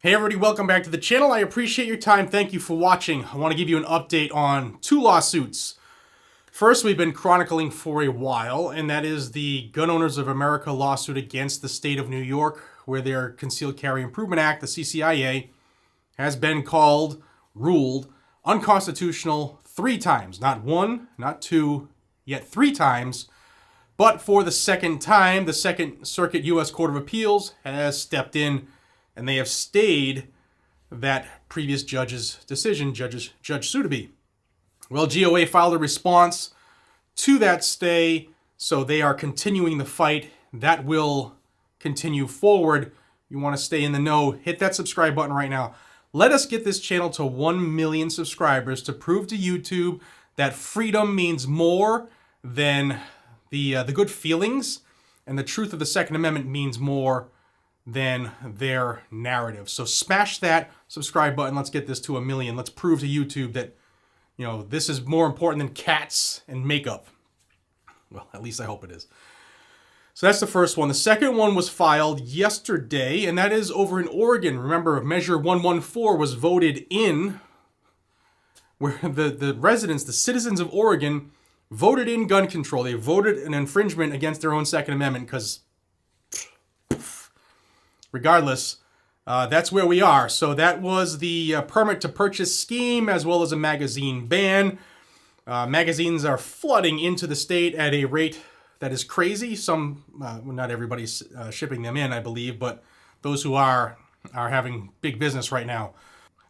Hey everybody, welcome back to the channel. I appreciate your time. Thank you for watching. I want to give you an update on two lawsuits. First, we've been chronicling for a while, and that is the Gun Owners of America lawsuit against the state of New York, where their Concealed Carry Improvement Act, the CCIA, has been ruled unconstitutional 3 times. Not 1, not 2, yet 3 times. But for the second time, the Second Circuit U.S. Court of Appeals has stepped in, and they have stayed that previous judge's decision, Judge Sotheby. Well, GOA filed a response to that stay, so they are continuing the fight. That will continue forward. You want to stay in the know, hit that subscribe button right now. Let us get this channel to 1 million subscribers to prove to YouTube that freedom means more than the good feelings, and the truth of the Second Amendment means more than their narrative. So smash that subscribe button. Let's get this to 1 million. Let's prove to YouTube that, you know, this is more important than cats and makeup. Well, at least I hope it is. So that's the first one. The second one was filed yesterday, and that is over in Oregon. Remember, Measure 114 was voted in, where the residents, the citizens of Oregon, voted in gun control. They voted an infringement against their own Second Amendment because, regardless, that's where we are. So that was the permit to purchase scheme as well as a magazine ban. Magazines are flooding into the state at a rate that is crazy. Some, not everybody's shipping them in, I believe, but those who are having big business right now.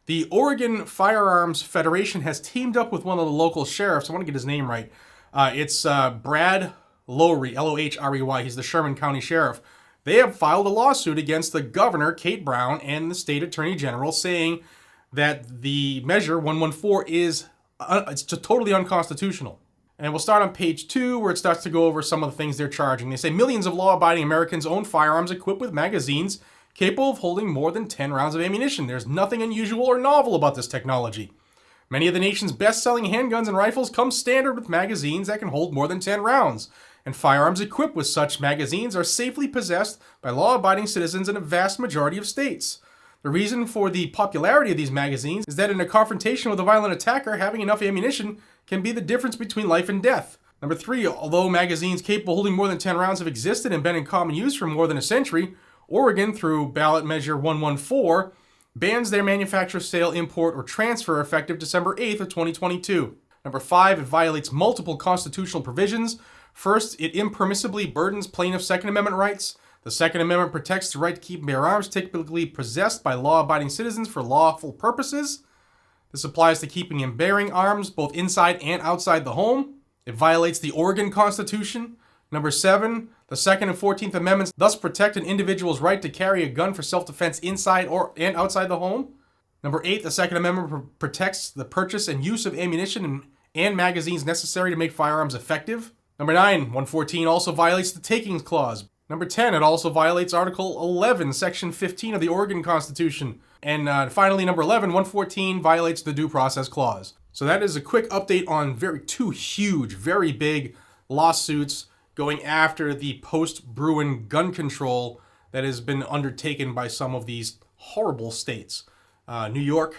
The Oregon Firearms Federation has teamed up with one of the local sheriffs. I want to get his name right. It's Brad Lohry, L-O-H-R-E-Y. He's the Sherman County Sheriff. They have filed a lawsuit against the governor, Kate Brown, and the state attorney general, saying that the Measure 114 is it's totally unconstitutional. And we'll start on page 2, where it starts to go over some of the things they're charging. They say millions of law-abiding Americans own firearms equipped with magazines capable of holding more than 10 rounds of ammunition. There's nothing unusual or novel about this technology. Many of the nation's best-selling handguns and rifles come standard with magazines that can hold more than 10 rounds. And firearms equipped with such magazines are safely possessed by law-abiding citizens in a vast majority of states. The reason for the popularity of these magazines is that in a confrontation with a violent attacker, having enough ammunition can be the difference between life and death. Number 3, although magazines capable of holding more than 10 rounds have existed and been in common use for more than a century, Oregon, through ballot measure 114, bans their manufacture, sale, import, or transfer effective December 8th of 2022. Number 5, it violates multiple constitutional provisions. First, it impermissibly burdens plaintiffs' Second Amendment rights. The Second Amendment protects the right to keep and bear arms typically possessed by law-abiding citizens for lawful purposes. This applies to keeping and bearing arms both inside and outside the home. It violates the Oregon Constitution. Number 7, the Second and 14th Amendments thus protect an individual's right to carry a gun for self-defense inside and outside the home. Number 8, the Second Amendment protects the purchase and use of ammunition and magazines necessary to make firearms effective. Number 9, 114 also violates the Takings Clause. Number 10, it also violates Article 11, Section 15 of the Oregon Constitution. And finally, number 11, 114 violates the Due Process Clause. So that is a quick update on two huge, very big lawsuits going after the post-Bruin gun control that has been undertaken by some of these horrible states. New York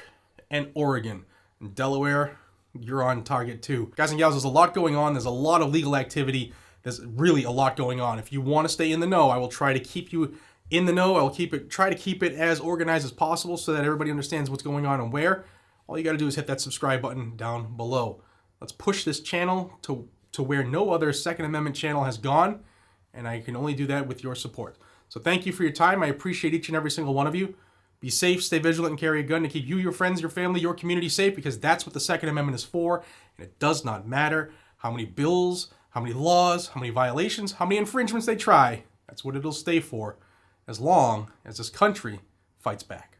and Oregon. And Delaware, you're on target too. Guys and gals, there's a lot going on. There's a lot of legal activity. There's really a lot going on. If you want to stay in the know, I will try to keep you in the know. I will try to keep it as organized as possible so that everybody understands what's going on and where. All you got to do is hit that subscribe button down below. Let's push this channel to where no other Second Amendment channel has gone, and I can only do that with your support. So thank you for your time. I appreciate each and every single one of you. Be safe, stay vigilant, and carry a gun to keep you, your friends, your family, your community safe, because that's what the Second Amendment is for, and it does not matter how many bills, how many laws, how many violations, how many infringements they try. That's what it'll stay for, as long as this country fights back.